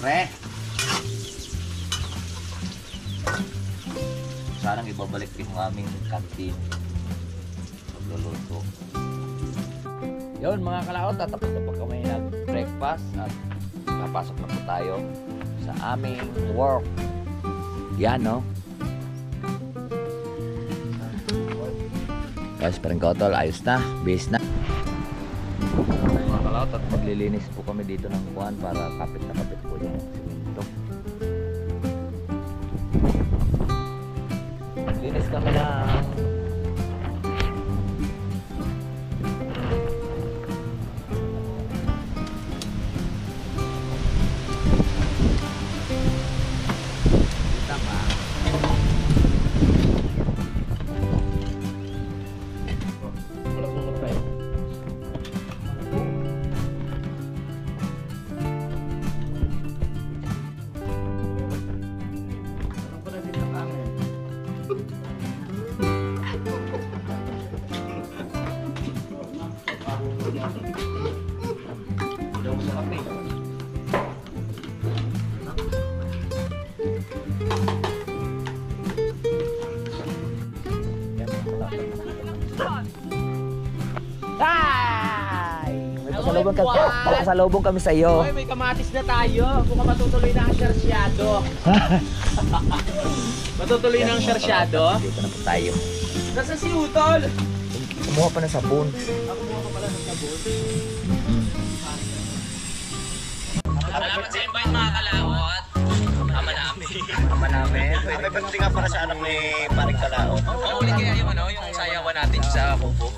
Pre! Sarang ibabalik yung aming kantin. Magluluto. Yun mga kalaot, tatapos na po kami nag-breakfast at napasok na po tayo sa aming work. Yan, no? Guys, parang kotol, ayos na, base na. Mga kalaot, at maglilinis po kami dito ng kuwan para kapit na kapit po yung simento. Maglinis kami ng Pasalubong kami sa iyo. May kamatis na tayo. Kung matutuloy na ang sersyado. Matutuloy na ang sersyado. Dito na po tayo. Nasa si Utol. Kumuha pa ng sabon. Kumuha ka pala ng sabon. Salamat sa invite mga kalawat. Ama namin. Ama namin. May birthday nga para sa anak ni Paring Kalao. Uli kaya yung ano, yung sayawan natin sa kubo.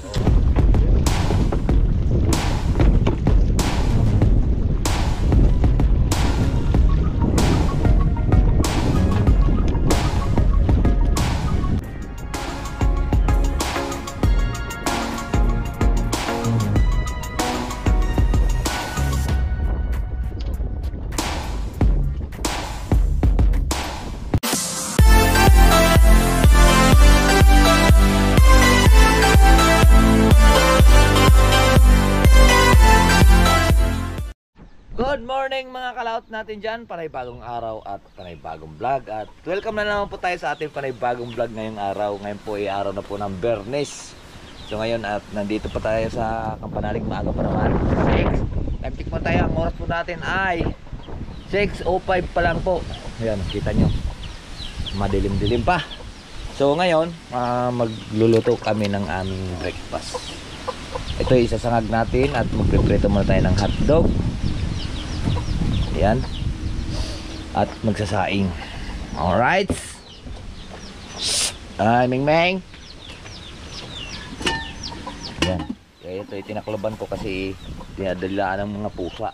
Good morning mga kalaot natin dyan. Panay-bagong araw at panay-bagong vlog. At welcome na naman po tayo sa ating panay-bagong vlog ngayong araw. Ngayon po ay araw na po ng Bernes. So ngayon at nandito pa tayo sa Kampanalig. Maaga pa naman 6. Time check mo tayo. Ang oras po natin ay 6:05 pa lang po. Ayan, kita nyo, madilim-dilim pa. So ngayon magluluto kami ng aming breakfast. Ito ay isasangag natin at magpiprito muna tayo ng hotdog. Ayan. At magsasaing. Alright. Ming Ming. Ayan. Kaya ito itinakloban ko kasi dinadalaan ng mga pusa.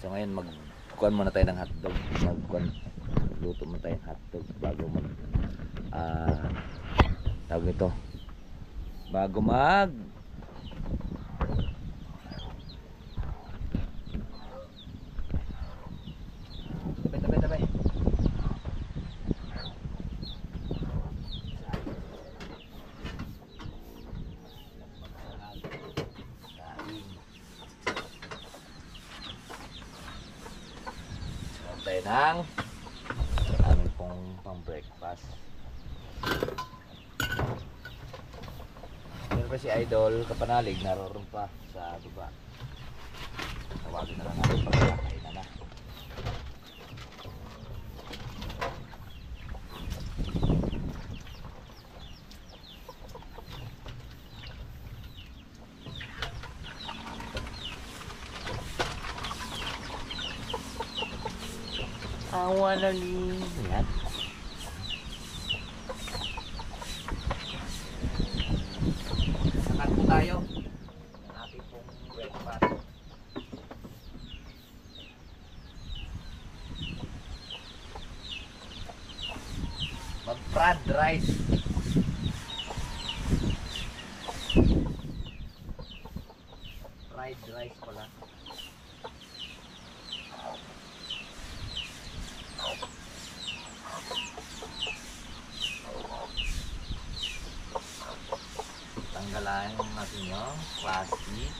So ngayon magkuhan muna tayo ng hotdog. Magluto muna tayo ng hotdog bago tawag ito. Bago Tabi. Tayo ng aming pang breakfast. Meron pa si Idol Kapanalig, naroon pa sa baba. Tawagin na lang natin pagkakain na. I wanna leave. Yan. Sakat po tayo. Ang ating pong breakfast. Mag-fried rice. Fried rice pala. Tanggalan natin yung plastic.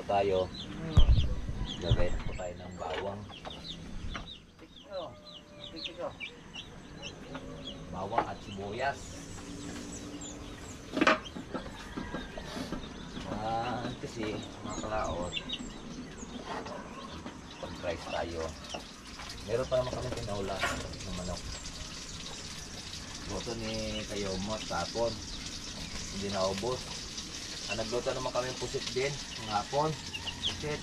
magluluto tayo. Gagawin po tayo ng bawang. Bawang at sibuyas. Kasi mga kalaot, pag-rice tayo. Meron pa naman kami tinaula ng manok. Luto ni Kayomot hapon. Hindi naubos. Nagluto naman kami pusit din ng hapon. Pusit.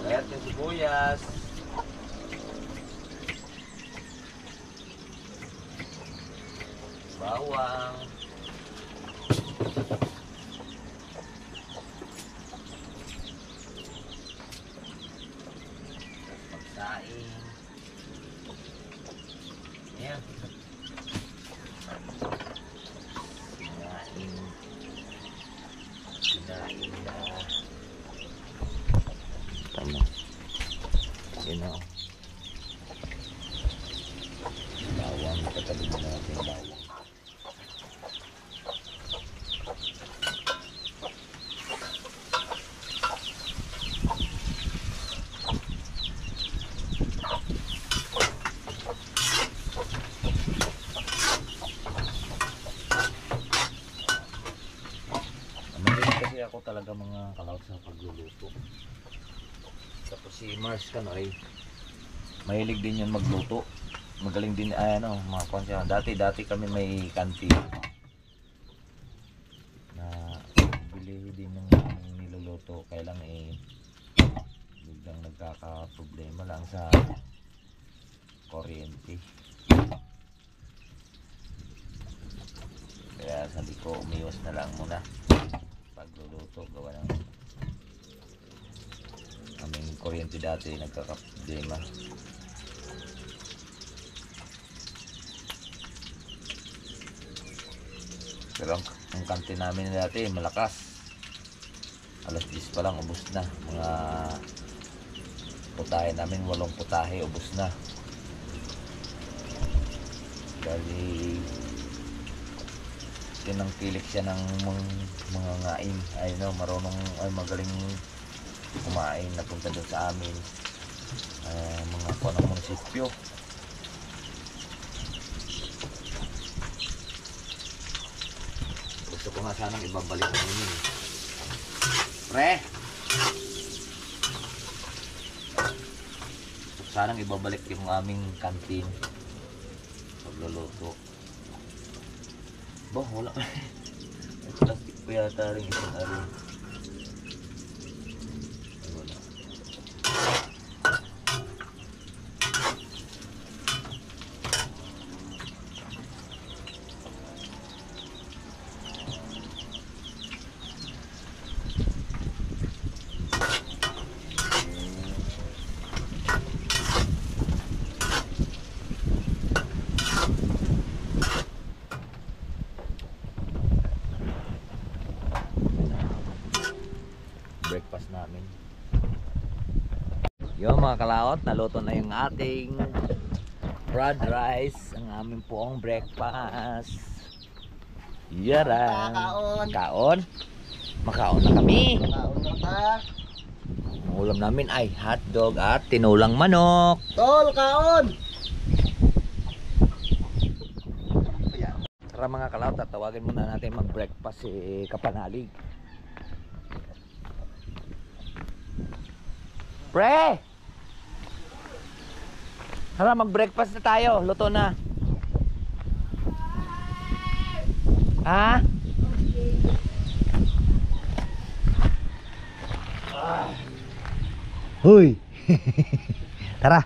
Kayat yung sibuyas. Bawang. Pagsaing. Ayan. Sinaing na. Tama. Yun o. Bawang. Tatalin na natin bawang. Kasi ako talaga mga kalaot sa pagluluto. Tapos si Mars kan ay mahilig din yan magluto. Magaling din ano, mga konsya. Dati kami may kantin na bili din yung niluluto. Kaya lang biglang nagkaka-problema lang sa kuryente. Kaya sabi ko umiwas na lang muna pagluluto, gawa ng aming kuryente dati nagkaka-problema. Pero ang kantin namin dati malakas. Alas 10 pa lang ubos na. Mga putahe namin, 8 putahe ubos na. Dali tinangkilik siya ng mga ngain. Ay no, marunong, ay magaling kumain na punta doon sa amin. Mga po ng munisipyo. Gusto ko nga sanang ibabalik sa inyo. Pre! Sanang ibabalik yung aming kantin. Pagluluto. Bah, wala. Plastic pa yata rin isang araw. Wala. Breakfast namin. Yung mga kalaot, naluto na yung ating fried rice, ang aming poong breakfast. Yaran. Kaon. Makaon na kami. Kaon na ka. Ang ulam namin ay hotdog at tinulang manok. Tol, kaon! Tara mga kalaot, tawagin muna natin mag-breakfast si Kapanalig. Pre! Tara, mag-breakfast na tayo. Luto na. Ha? Huy! Tara,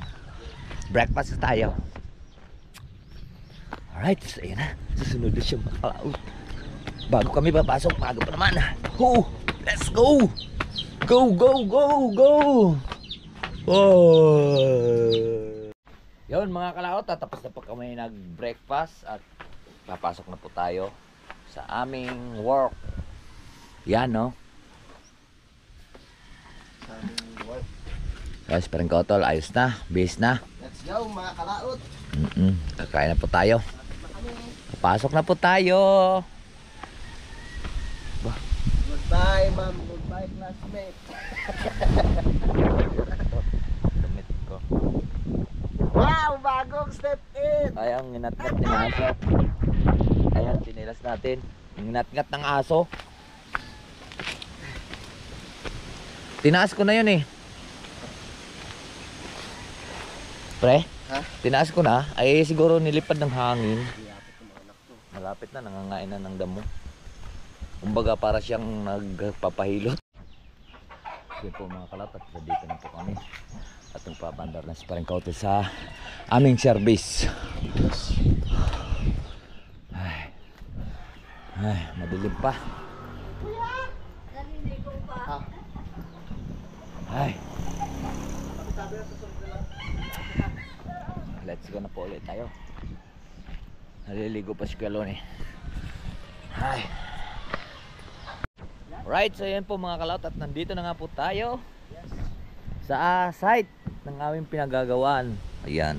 breakfast na tayo. Alright, so ayan na. Susunod na siya mga kalaot. Bago kami papasok, bago pa naman. Let's go! Go, go, go, go! Oh. Yun mga kalaot, tatapos na po kami nag-breakfast at papasok na po tayo sa aming work. Yan, no? Guys, parang kotol, ayos na, base na. Let's go mga kalaot. Kakain na po tayo. Papasok na po tayo. Goodbye ma'am, goodbye classmate. Damit ko. Wow, bagong step in. Ay, ang inatngat ng aso. Ayan, tinilas natin. Ang inatngat ng aso. Tinaas ko na yun eh. Pre? Ha? Tinaas ko na. Ay siguro nilipad ng hangin. Malapit na, nangangain na ng damo. Kumbaga para siyang nagpapahilot. Sige po mga kalat, at dito na po kami. At nagpapandar na si Parang Kauto sa aming service. Ay, madilim pa. Ay. Let's go na po ulit tayo. Naliligo pa si Kalon eh. Ay. Alright, so yan po mga kalaot at nandito na nga po tayo sa site ng aming pinagagawaan. Ayan.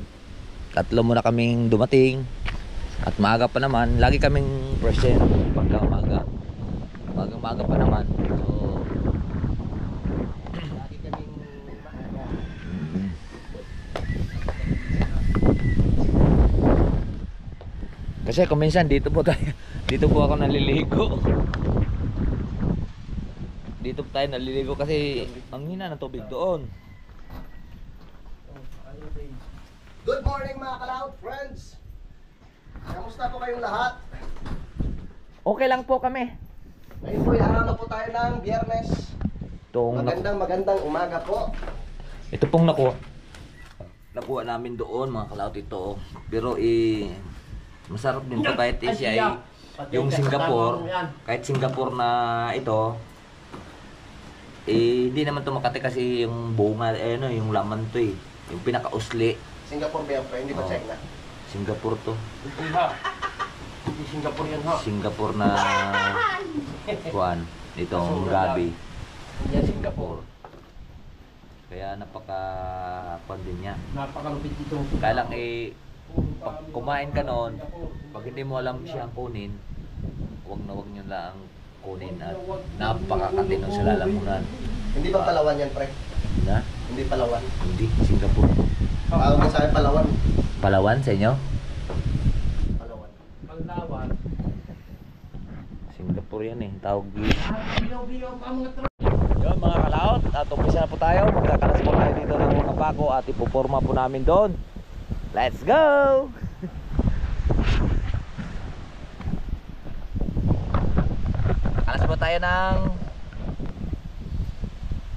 Tatlo muna kaming dumating at maaga pa naman. Lagi kaming present pagka umaga. Maaga pa naman. So, Lagi kaming maaga. kasi kung minsan dito po tayo, dito po ako naliligo. Dito po tayo naliligo kasi ang hina ng tubig doon. Good morning mga kalaot friends. Kamusta po kayong lahat? Okay lang po kami. Ngayon po araw na po tayo ng Biyernes. Magandang umaga po. Ito pong nakuha namin doon mga kalaot ito. Pero masarap din po kahit siya ay yung Singapore. Kahit Singapore na ito, hindi naman ito Makati kasi yung bunga, yung laman to eh. Yung pinaka-usli. Singapore ba yan po? Hindi ba Oo. China? Singapore to. Hindi Singapore yan ha. Singapore na kuan. Itong gabi. Yan Singapore. Kaya napaka-kuan din niya. Napakalupit dito. Kaya lang pag kumain ka noon, pag hindi mo alam siyang kunin, wag nyo lang kunin at napakakatino sa lalamunan. Hindi ba Palawan yan pre? Na? Hindi Palawan. Hindi, Singapore. Tawag na sa akin Palawan. Palawan sa inyo? Palawan. Palawan. Singapore yan eh, tawag dito. Yun mga kalaot, at umpisa na po tayo. Magkakalas po tayo dito ng mga pako at ipuporma po namin doon. Let's go! Alas po tayo ng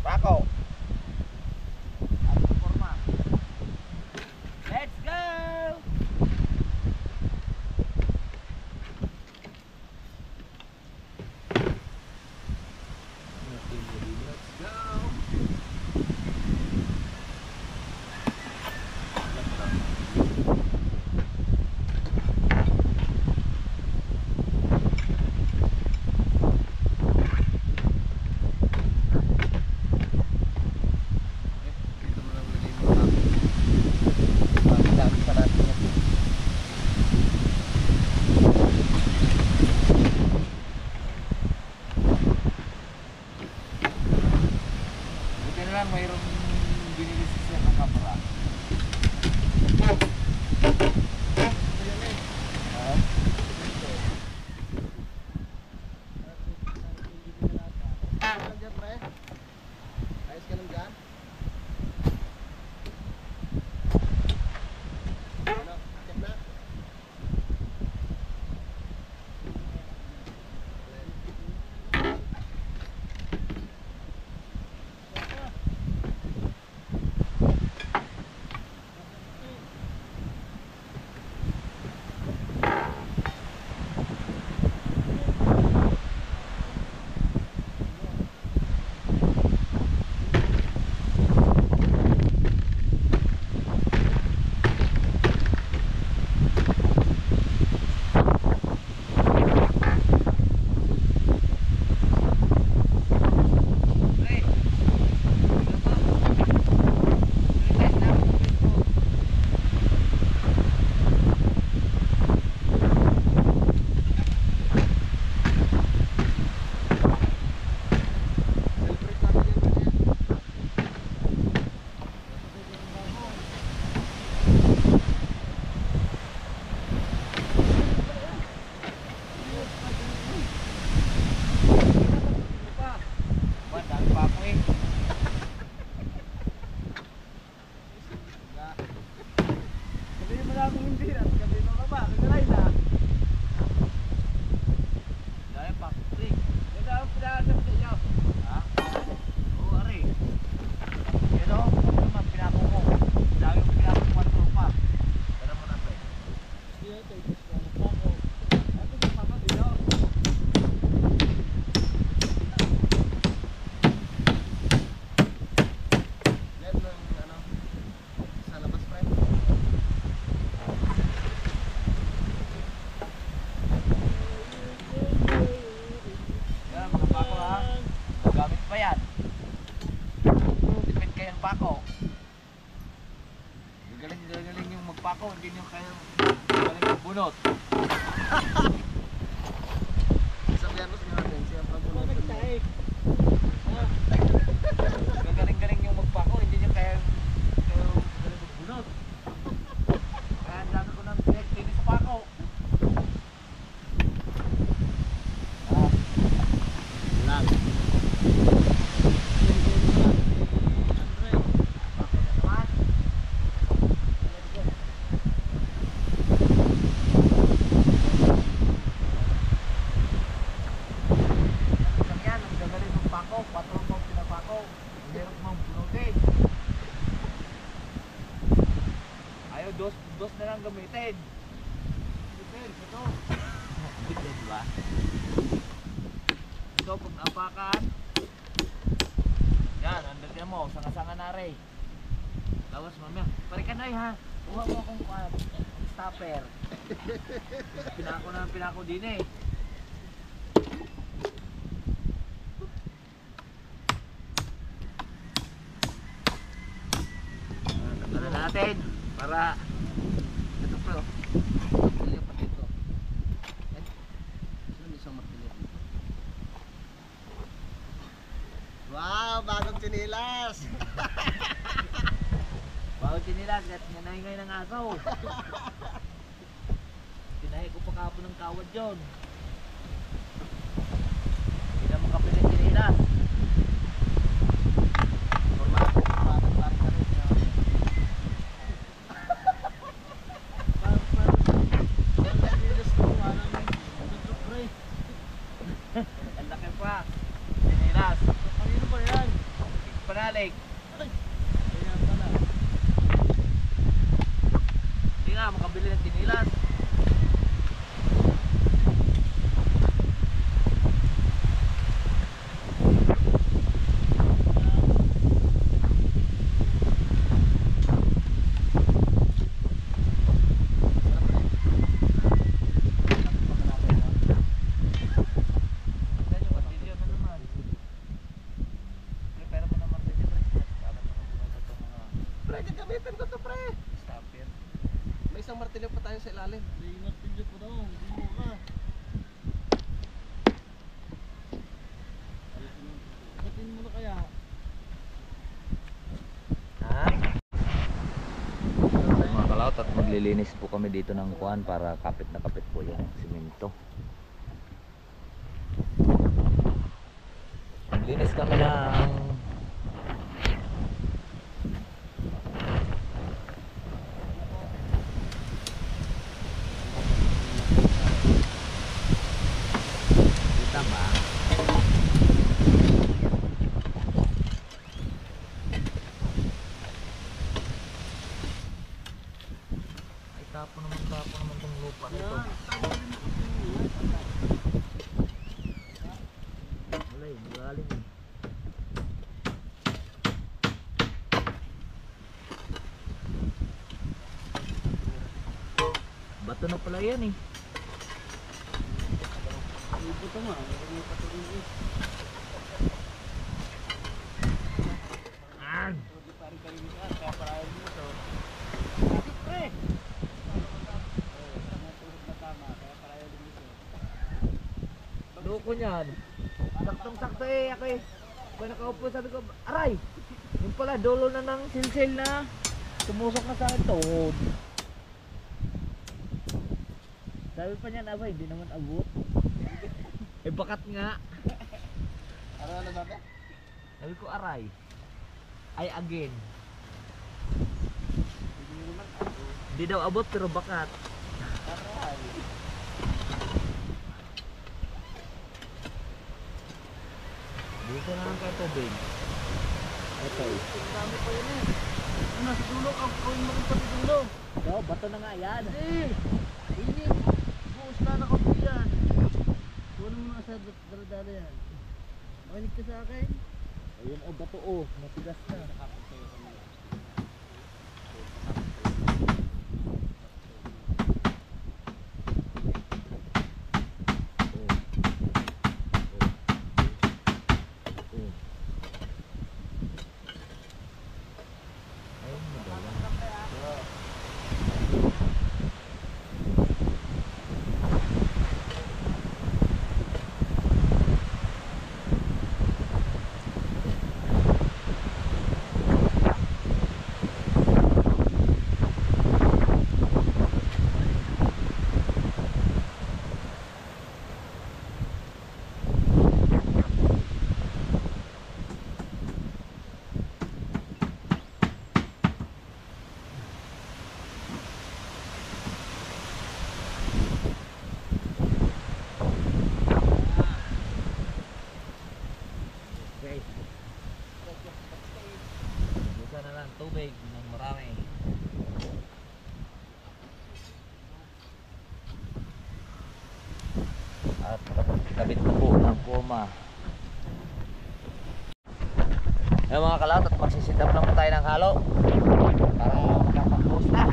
pako. At ipuporma. Let's go! Mayroong binili siya ng kamera. Ayos ka lang dyan? Ano? Check na? oh. Ano naman, pinako mo. Dami yung pinako mo at tropa. Tara mo na, pre. Yan ng ano, sa labas pre. Yan, mga pako ha. Gamit pa yan. Tipid kayang pako. Galing yung magpako, hindi nyo kayang galing magbunot. Sabihan mo sa natin, siya pa po natin. Galing yung magpako, hindi nyo kayang galing magbunot. Kaya ang dami ko ng pinag-tinis sa pako. Lang. Dos na lang gamitin. Ito. Diba? So, pag napakan, yan, andun mo, sanga-sanga na rin. Lawas mamaya. Parikanoy ha. Kuha mo akong stopper. Pinako din eh. Tanggalan natin para ito pro. Martilyo pa dito. Sino isang martilyo? Wow, bagong chinilas. Bawal sinilas at nanay ng aso. Tinahi ko pa kapon ng kawad yun. Hindi na makapilit sinilas. Formato, parang ka rin. Ang laki pa. Sinilas. Kanino ba yan? Panalig. Kaya pala. Hindi nga makabili ng sinilas. Pre, gagamitin ko to pre. May isang martilyo pa tayo sa ilalim. May martilyo pa daw, hindi mo ka. Batin mo na kaya. Ha? Mga kalaot at maglilinis po kami dito ng kuan para kapit na kapit po yung simento. Maglinis kami ng tama. Ay tapo naman tong lupa nito. Wala eh, malalim eh. Bato na pala yan eh. Ito nga, may patulong eh. Ah! Kaya parang mo to. Pre! Loko niyan. Saktong-sakto eh ako eh. Pag nakaupo sabi ko, aray! Yung pala dolo na ng silsil na tumusok na sa akin tuhod. Sabi pa niyan, abay, di naman abot. Eh bakat nga. Ano na ba? Sabi ko, aray. Ay again. Di daw abot pero bakat. Aray. Dito na lang kayo tubig. Ito. Ang dami pa yun eh. Ano, sa dulo, kawin mo rin pa sa dulo. So, bato na nga yan. Hindi. Buos na nakabuti yan. Kunin mo nga sa daladala yan. Makinig ka sa akin. Ayun, oh, bato, oh. Matigas na. Okay. Busa na lang tubig ng marami. At kabit na po ng forma. Ayun mga kalawat, at magsisitap lang po tayo ng halo para makapag-post na.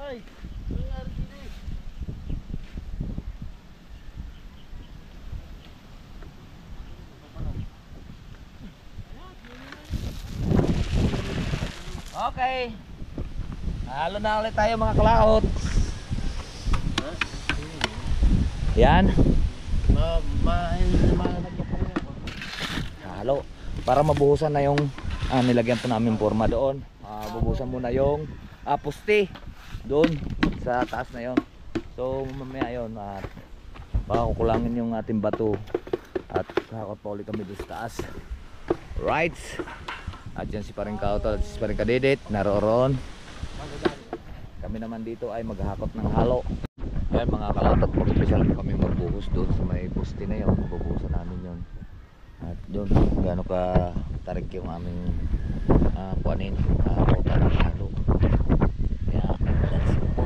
Ay, nangyari dito eh. Okay. Halo na ulit tayo mga kalawat. Yan. Halo. Para mabuhusan na yung nilagyan po namin forma doon. Bubuhusan muna yung pusti doon sa taas na yon. So mamaya yun baka kukulangin yung ating bato at kakot pa ulit kami doon sa taas. Right. At yan si Paring Kautol at si Paring Kadidit naroon. Kami naman dito ay maghahakot ng halo. Yan mga kalawat, at mag-special po kami magbuhos doon sa may poste na yun. Bubuhusan namin yun. At doon gaano ka tarik yung aming kuanin, kautan ng halo. Kaya let's go.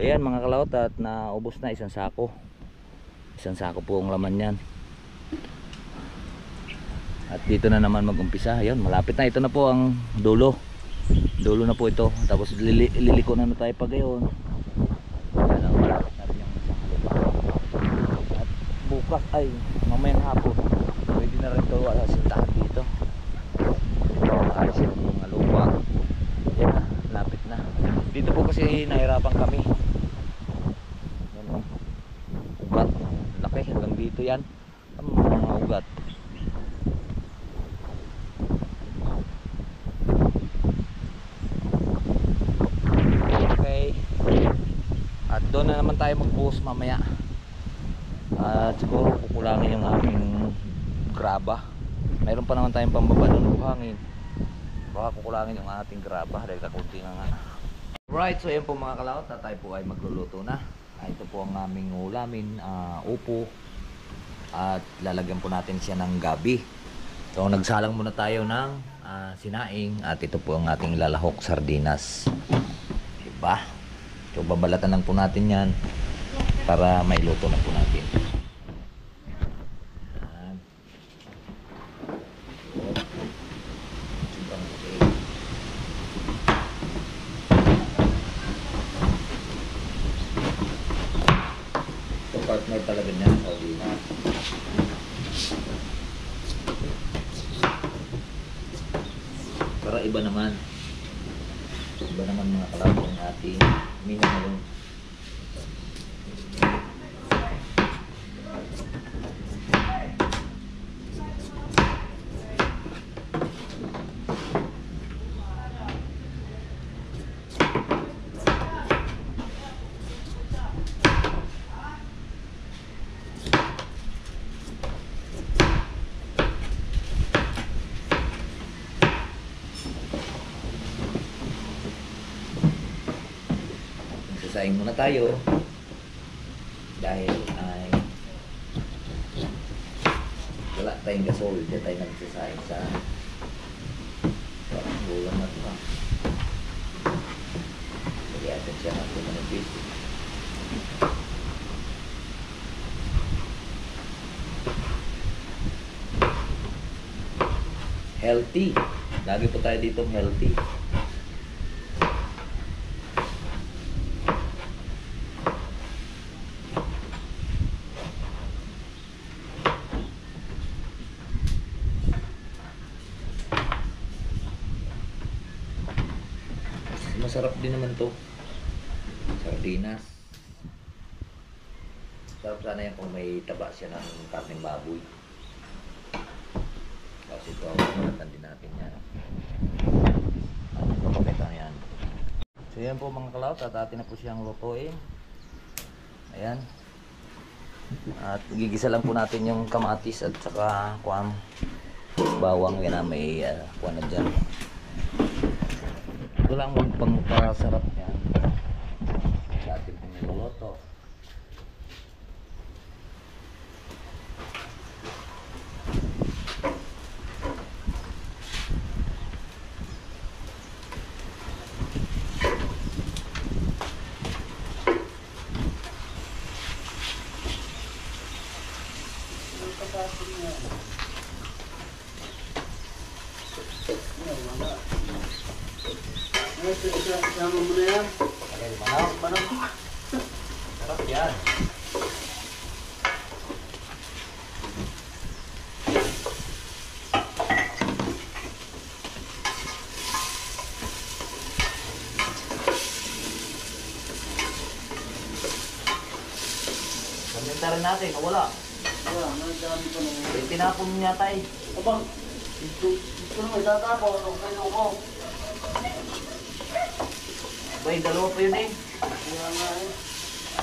So ayan mga kalawot, at naubos na isang sako. Isang sako po ang laman yan. At dito na naman mag-umpisa. Ayun, malapit na. Ito na po ang dulo. Dulo na po ito. Tapos liliko na tayo pa gayon. Ayan, malapit na rin yung isang lupa. At bukas ay mamayang hapon, pwede na rin ito sintahan dito. Ayos yung mga lupa. Ayan na, lapit na. Dito po kasi nahirapan kami. Ayan o, ugat. Laki hanggang dito yan. Ang mga ugat. At doon na naman tayo mag-post mamaya. At siguro kukulangin yung aming graba. Mayroon pa naman tayong pambaba ng buhangin. Baka kukulangin yung ating graba dahil kakunti na nga. Right, so ayan po mga kalawot, na tayo po ay magluluto na. Ito po ang aming ulamin, upo. At lalagyan po natin siya ng gabi. So nagsalang muna tayo ng sinaing. At ito po ang ating lalahok sardinas. Diba? So babalatan lang po natin yan para mailuto na po natin. Yan. So partner talaga niya. Para iba naman mga kalawot ng ating minimum. Sasaing muna tayo dahil ay wala tayong gasol, hindi tayo nagsasaing sa parang bulan na ito. Kaya atin siya natin manipis. Healthy, lagi po tayo dito healthy. Masarap din naman to, sardinas. Sarap sana yan kung may taba siya ng karneng baboy. Kasi ito ang malatan din natin yan. Pakita na yan. So yan po mga kalawot, at atin na po siyang lutuin. Ayan. At gigisa lang po natin yung kamatis at saka bawang. Yan na, may kuwan na dyan. Ito lang pang sarap yan. Dati pong niluluto. Isama mo na yan. Ayan, manok. Sarap yan. Paminta rin natin, wala. Wala, nagdami pa naman. Tinapon niya tayo. Abang, ito naman itatapon. Ano kayo ko? Bay, dalawa pa yun eh. Kaya nga eh.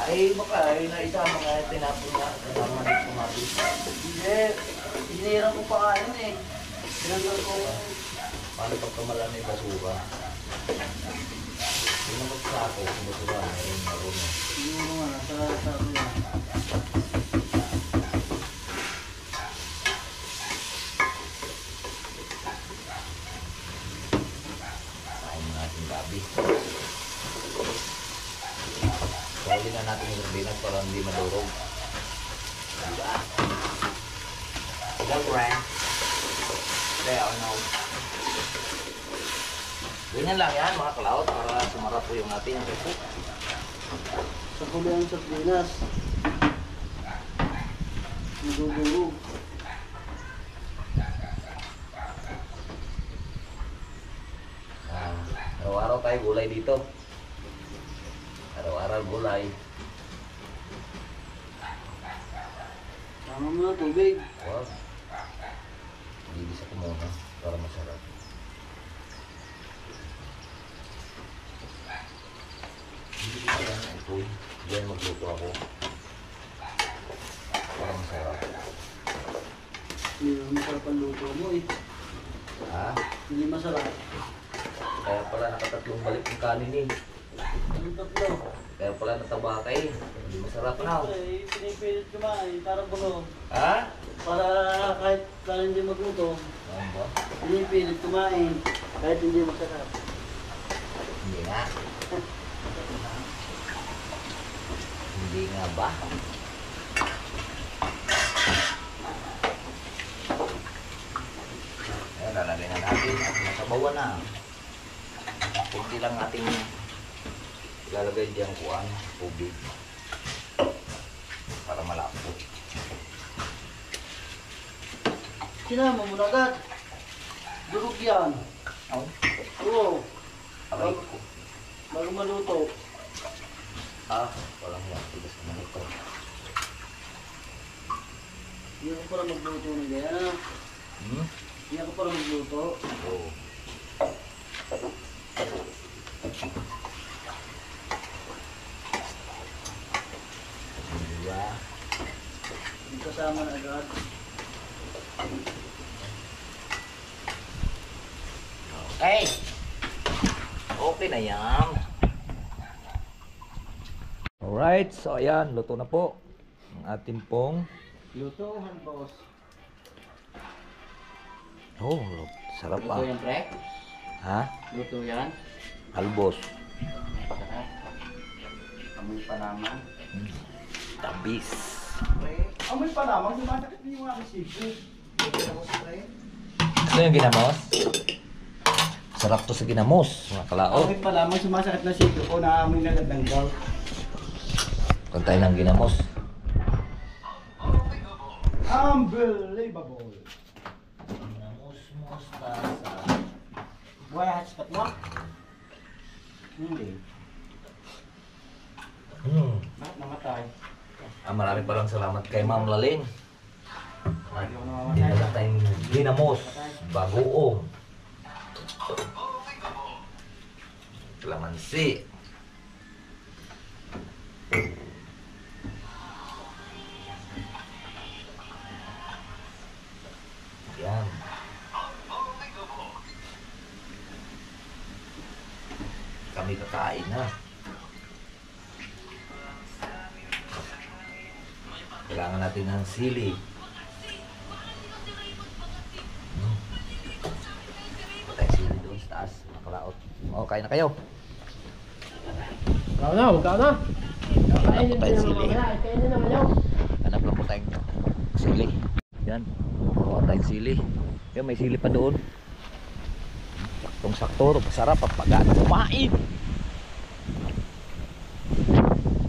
Ay, baka ay naisama nga tinapon niya. Kasama na yung kumatis. Hindi, hinihirang ko pa kain eh. Sinanggal ko. Paano pagkamala na yung basura? Hindi na magsako kung basura. Mayroon na rin. Siguro nga, nasa sabi na. Kain na natin gabi. na natin yung sardinas para hindi madurog. Diba? Diba, friend? Kaya, ano? Ganyan lang yan, mga kalaot, para sumarap po yung ating repo. Sa huli ang sardinas. Nagugurog. Araw-araw tayo gulay dito. Araw-araw gulay. Tama mo na tubig. Wow. Gigisa ko muna para masarap. Hindi ko lang ito. Diyan magluto ako. Para masarap. Hindi naman masarap ang luto mo eh. Ha? Hindi masarap. Kaya pala nakatatlong balik yung kanin eh. Ang tatlo. Kaya pala nataba ka eh. Hindi masarap na. Eh, pinipilit kumain. Parang bulo. Ha? Para kahit hindi magluto. Ano ba? Pinipilit kumain. Kahit hindi masarap. Hindi nga. Hindi nga ba? Ayan, lalagay na natin. Nasabawan na. Kunti lang ating ilalagay diyang kuwan, tubig. Para malapot. Sinama mo na agad. Durog yan. Oh, Oo. aray ko. Bago maluto. Walang yan. Tigas naman ito. Hindi ako para magluto ng ganyan. Hmm? Hindi ako para magluto. Oo. Diba? Hindi kasama na agad. Okay. Okay na yan. Alright, so ayan, luto na po ang ating pong Lutohan, boss. sarap Luto yan, pre? Ha? Luto yan? Albos. Sarap. Amoy pa naman. Tabis. Amoy pa naman. Sumasakit din yung aking sipon. Ano yung ginamos? Sarap to sa ginamos, mga kalaot. Amoy pa naman. Sumasakit na sipon ko. Naamoy na nagdanggal. Kantay ng ginamos. Unbelievable. Ginamos, mustasa. Buhay hotspot mo? Hindi. Bakit namatay? Maraming palang salamat kay Ma'am Laling. Hindi ako namamatay. Dinala tayong ginamos, bagoong. Kalamansi. Yan. Kami kakain na. Kailangan natin ng sili. Patay sili doon sa taas. Nakalaot. Kain na kayo. Huwag na, huwag ka na. Hanap po tayong sili. Kainin naman yun. Hanap lang po tayong sili. Yan. Kuha tayong sili. Yan, may sili pa doon. Saktong sakto. Masarap. Papagaan kumain.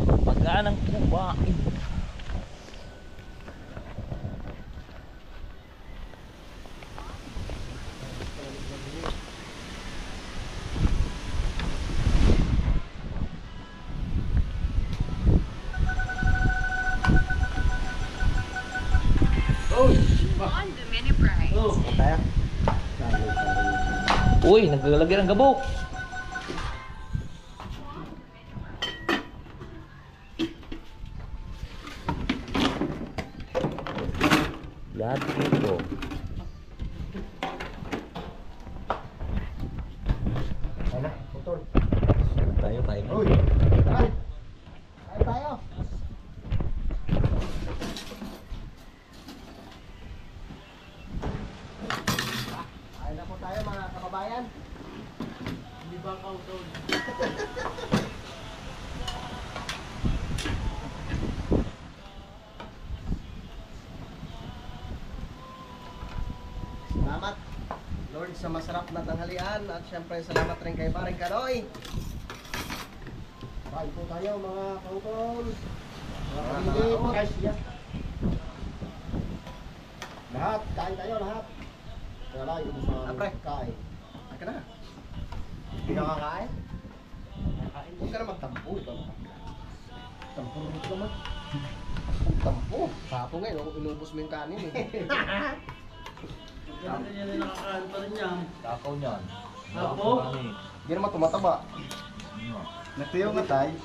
Papagaan kumain. On the mini prize. Oo, tayo. Uy, naglalagay ng gabok. Lahat dito. Tayo na, putol. Tayo na. Uy, tara. Tayo tayo. Tayo na po tayo mga kababayan. Hindi ba ang outdoor? salamat Lord sa masarap na tanghalian at syempre salamat rin kay Paring Kanoy. Kain po tayo mga kautol. Mga kapatid. Lahat, kain tayo lahat. Kaya lang yung mga kain. Kain ka na. Hindi ka kakain? Huwag ka na magtampo. Tampo rin ito naman. Tampo. Sapo ngayon, inubos mo yung kanin eh. Hindi niya rin nakakain pa rin yan. Kakaw niyan. Apo? Hindi naman tumataba. Natuyo nga tay.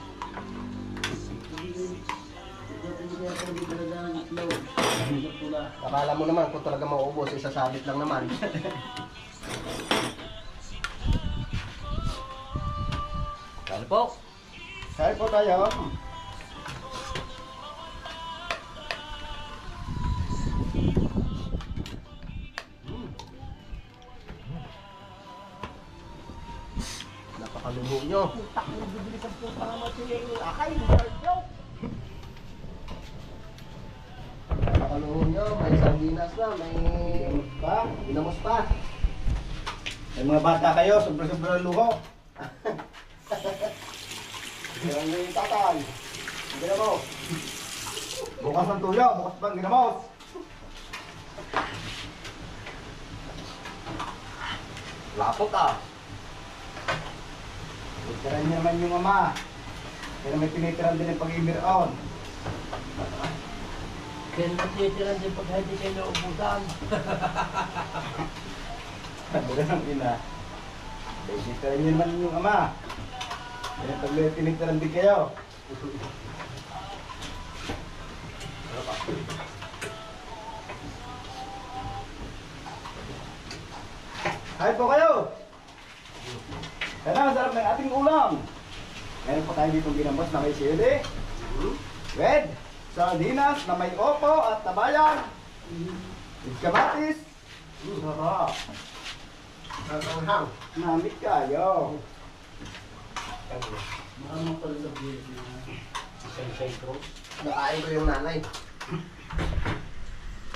Hindi kaya pwede talaga ng itlog. Pula. Akala mo naman kung talaga mauubos, isasabit lang naman. Kano po? Kain po tayo. Napakalumo nyo. Napakalumo nyo. May sardinas na, may dinamos pa. May mga bata kayo, sobra-sobra luho. Yan yung tatay. Hindi na mo. Bukas ang tuyo, bukas pang ginamos. Lapot ah. Titiran niya naman yung ama. Kaya may tinitiran din yung pag-ibiraon. Kaya natitiran din pag hindi kayo naubusan. Sabi ng ina. Titiran niya naman yung ama. Kaya pag may tinitiran din kayo. Hay po kayo! Kaya na, sarap ng ating ulam. Meron pa tayo dito ginambas na may sili. Red, sardinas na may opo at tabayan. With kamatis. Sarap. Hanghang. Namit kayo. Maraming pala sa biyos na isang sentro. Nakain ko yung nanay.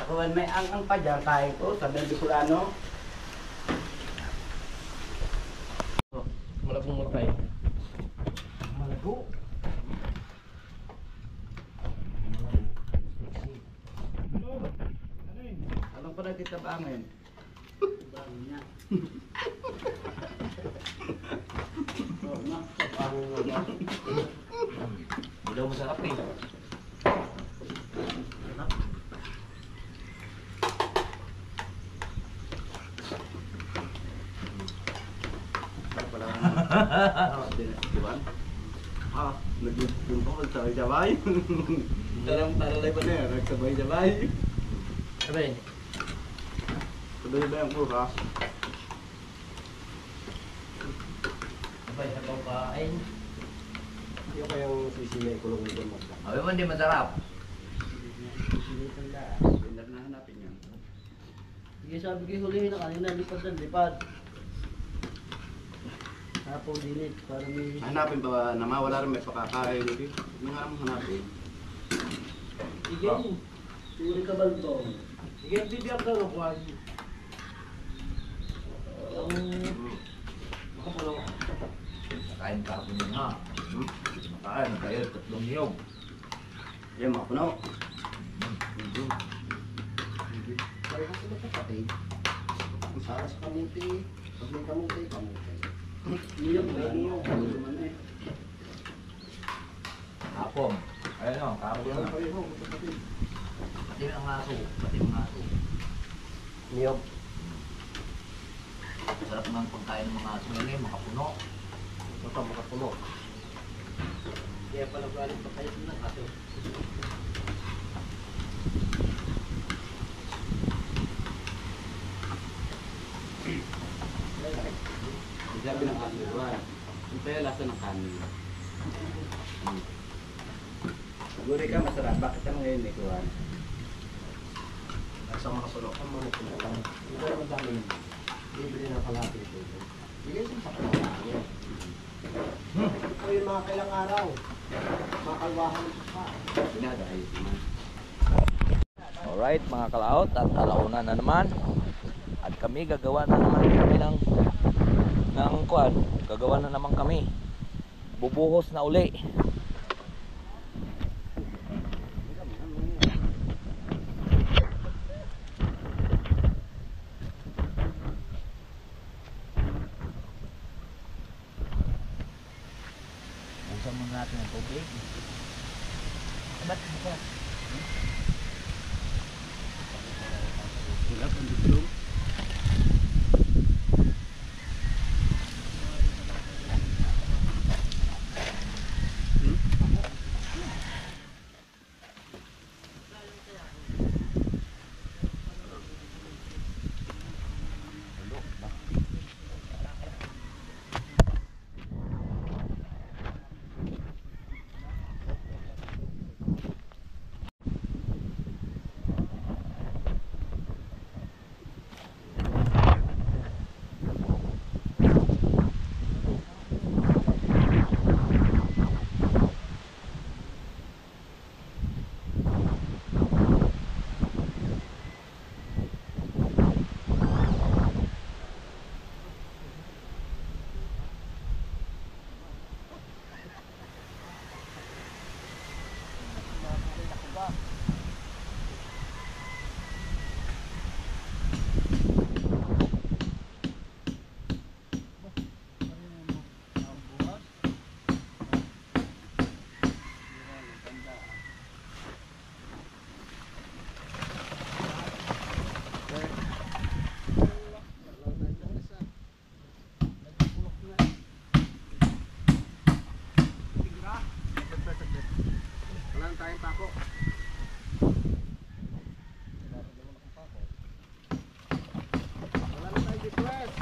Kakuan may ang pa dyan tayo po sa Bicolano. Malabong matay. Malago. Anong pa natin tabangin? Bago niya. Hindi daw masarap eh. Diban? Ah, nag-yung pa magsabay-sabay. Tarang talalay pa na yan, nagsabay-sabay. Sabay. Sabay-sabay ang pura. Sabay sa kain. Yung kayong sisimay kulong nito mo. Abi mo hindi masarap. Pinar na hanapin yan. Sige, sabi ko hulihin na kanina, lipad na lipad. Tapos dinit, para may... Hanapin pa naman, wala rin may pakakain. Hindi nga naman hanapin. Sige, turi ka balto. Sige, bibiyang ka rukuhan. Nakain ka ako niyan ha. Nakain, kayo, 3 niyog. Yan mga puno. Kaya ko sila kapatid. Ang saras kamuti. Pag may kamuti, kamuti. Niyog, niyog. Apom. Ayun o, kapon Yan na. kayo, kapatid. Pati ang aso. Pati ang aso. Niyog. Sarap ng pagkain ng mga aso ngayon eh, makapuno. Baka makapuno. Kaya pala galing pa kayo ng aso. Sabi ng kasuran. Ito yung lasa ng kanin. Siguro ka masarap. Bakit ka ngayon ni Kuwan? Nasa makapuno. Ang mga pinatang. Hindi naman dami naman. Bibili na kalapit ito. Bigay din sa kalapit. Ito yung mga kailang araw. Makalwahan pa. Pinadaay. Alright mga kalaot at alauna na naman. At kami kami gagawa na naman kami ng kuan. Gagawa na naman kami. Bubuhos na uli. Buksan muna natin ang tubig. Ba't ba? Wala pang diplom. Wala tayong pako. Wala na tayong request.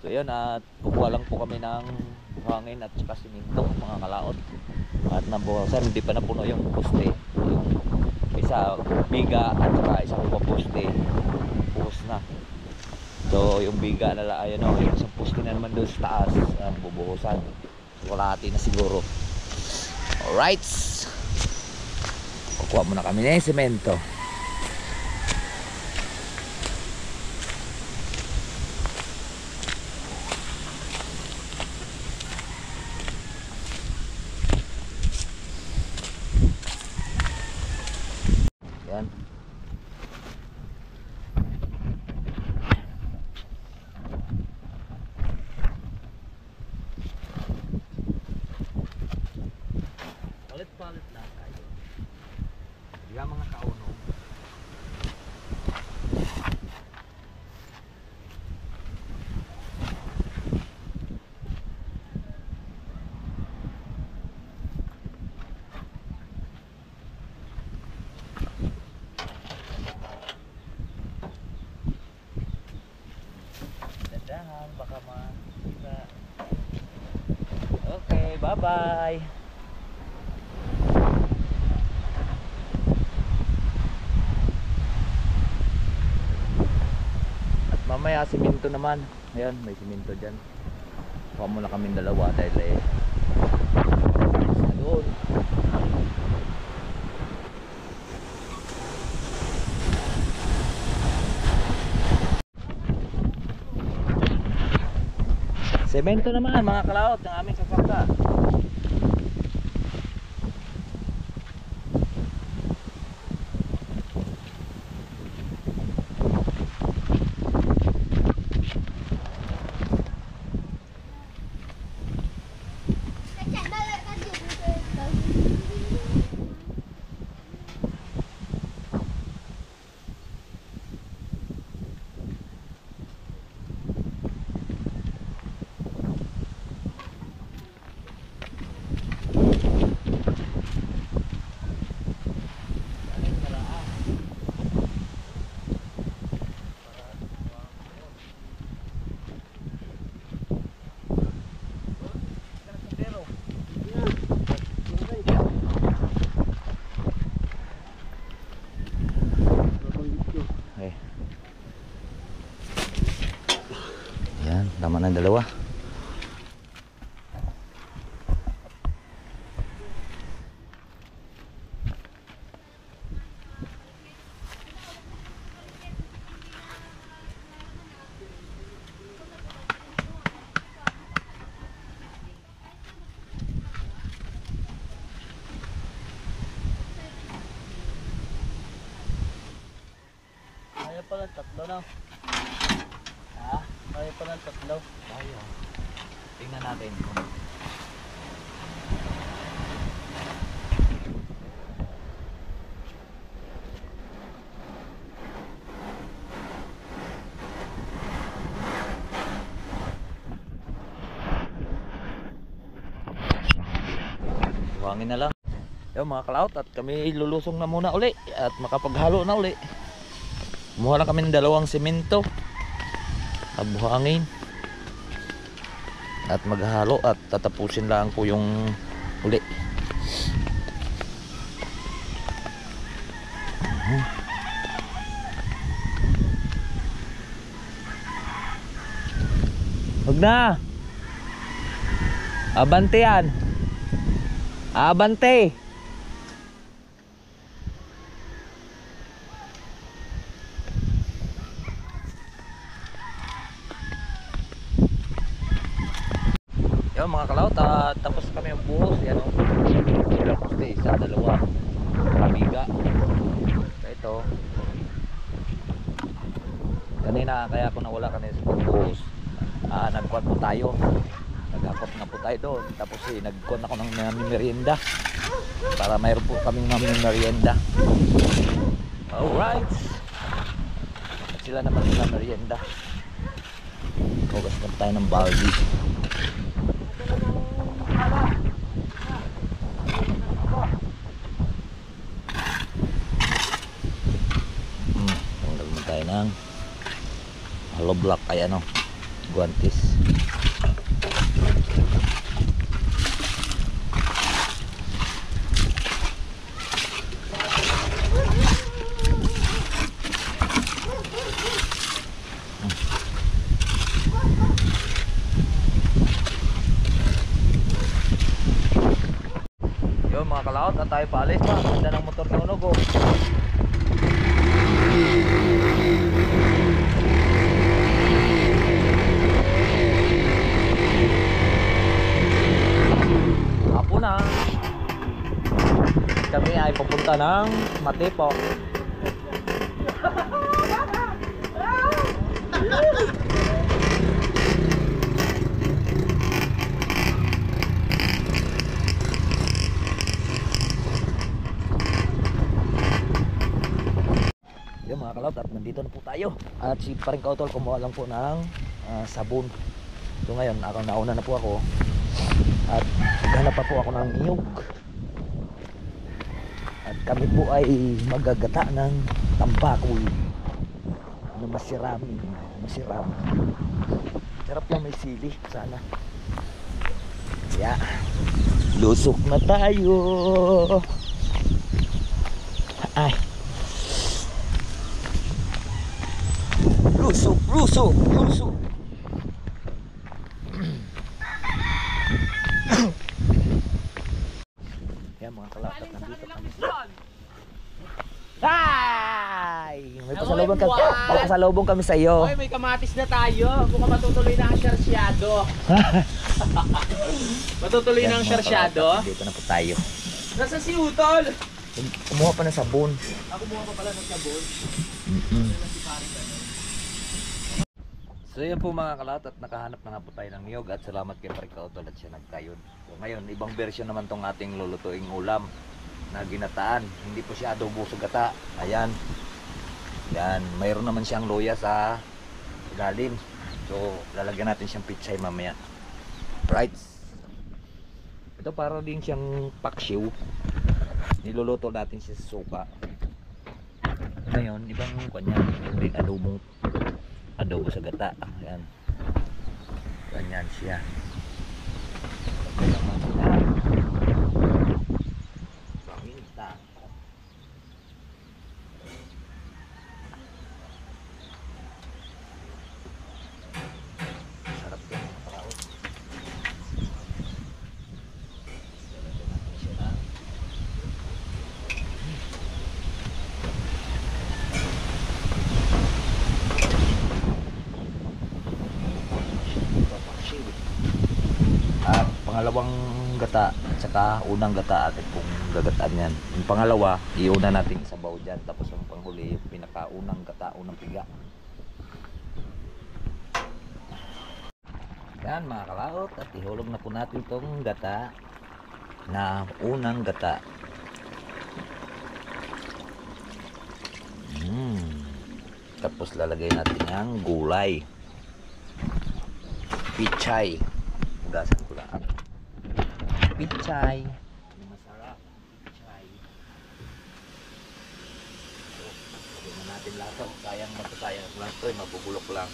So yun, at kukuha lang po kami ng buhangin at saka siminto mga kalaot. At nabuhasan, hindi pa napuno yung poste. Yung isa biga at saka isang poste. Puhos na. So yung biga na lang, ayun o, yung isang poste na naman doon sa taas, bubuhusan. So kalahati na siguro. Alright. Kukuha muna kami ng semento. Yan. Palit-palit na tayo. Diga mga kauno. Dandahan, baka makita. Okay, bye-bye. At mamaya siminto naman. Ayan, may siminto dyan. Kuha muna kami dalawa dahil doon. Semento naman mga kalaot ng aming sasakta. Tama na dalawa. Kaya pa ng tatlo na. Ha? Kaya pa ng tatlo. Tayo. Tingnan natin. Buhangin na lang. Yung mga kalaot at kami lulusong na muna uli at makapaghalo na uli. Kumuha lang kami ng 2 semento at buhangin at maghalo at tatapusin lang po yung uli. Huwag na. Abante yan. Abante. Yung mga kalaot, tapos kami ang buhos. Yan o. Ilang poste, 1, 2. Kamiga. Ito. Kanina, kaya ako nawala kanina sa pagbuhos. Nagkuhan po tayo. Nag-akop na po tayo doon. Tapos nagkuhan ako ng merienda. Para mayroon po kaming merienda. Alright. At sila naman na merienda. Hugas na tayo ng baldi. Tanggal mo tayo ng hollow block ay ano, guantes. Yun mga kalaot, at tayo paalis pa. Ganda ng motor ni Unog oh. Hapon na. Kami ay pupunta ng Matipok. Yung mga kalot, at nandito na po tayo. At si Paring Kautol kumuha lang po ng sabon. So ngayon, nauna na po ako. At maghanap pa po ako ng niyog. At kami po ay magagata ng tambakoy na masirami. Sarap lang, may sili sana. Kaya lusok na tayo. Ay, lusok. Yan mga kalot, at nandito kami. Ay! May pasalubong kami sa iyo. Hoy, may kamatis na tayo. Kung matutuloy na ang sarsyado. Matutuloy na ang sarsyado. Dito na po tayo. Nasa si Utol. Kumuha pa ng sabon. Ako kumuha pa pala ng sabon. So yan po mga kalat, at nakahanap na nga po tayo ng niyog, at salamat kay Paring Kautol at siya nagkayod. So ngayon, ibang version naman tong ating lulutuing ulam na ginataan. Hindi po siya adobo sa gata. Ayan. Yan, mayroon naman siyang luya sa ilalim. So lalagyan natin siyang pitsay mamaya. Right. Ito para din siyang paksiw. Niluluto natin siya sa suka. Ngayon, ibang kanya, hindi adobo sa gata. Ayan. Ganyan siya. Paminta. Sarap pangalawang gata at saka unang gata atin pong gagataan yan. Yung pangalawa, iuna natin isabaw dyan. Tapos yung panghuli, yung pinakaunang gata, unang piga. Yan mga kalaot, at ihulog na po natin itong gata na unang gata. Tapos lalagay natin ang gulay. Pichay. Hugasan ko lang. Pichay. Masarap. Pichay. Lagyan na natin lahat. Sayang matatayang lang ito. Mabubulok lang.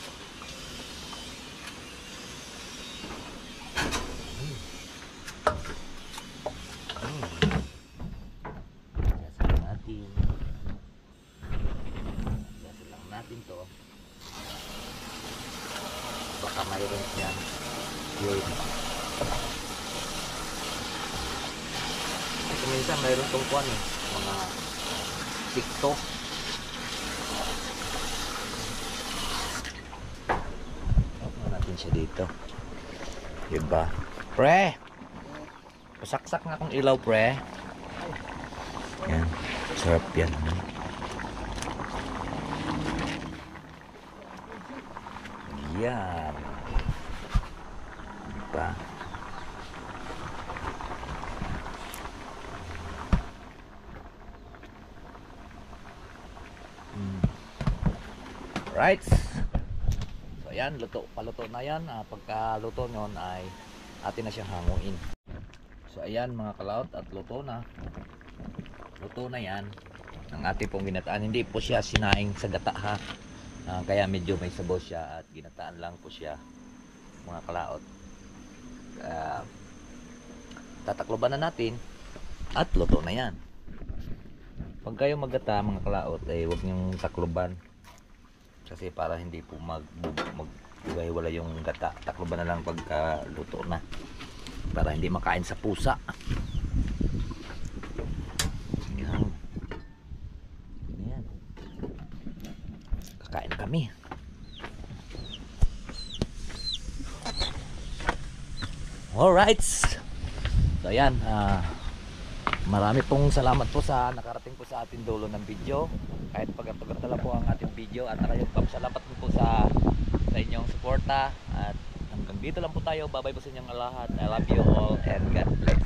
Hugasan natin. Hugasan lang natin to. Baka mayroon yan. Yun. Ito minsan mayroon tong kuwan eh. Mga TikTok. Huwag natin siya dito. Diba? Pre! Pasaksak nga akong ilaw, pre. Yan. Sarap yan. Yan. Diba? Right. So ayan, paluto na yan. Pagka luto nyon ay atin na siyang hanguin. So ayan mga kalaot, at luto na. Luto na yan. Ang ating pong ginataan. Hindi po siya sinaing sa gata ha. Kaya medyo may sabaw siya at ginataan lang po siya mga kalaot. Tatakloban na natin at luto na yan. Pag kayo maggata mga kalaot ay huwag niyong takloban kasi para hindi po wala yung gata. Takloban na lang pagka luto na para hindi makain sa pusa. Yan. Yan. Kakain kami. Alright. So ayan, marami pong salamat po sa nakarating po sa ating dulo ng video. Kahit pagkatala po ang ating video, at salamat po sa inyong suporta. At hanggang dito lang po tayo. Bye bye po sa inyong lahat. I love you all and God bless.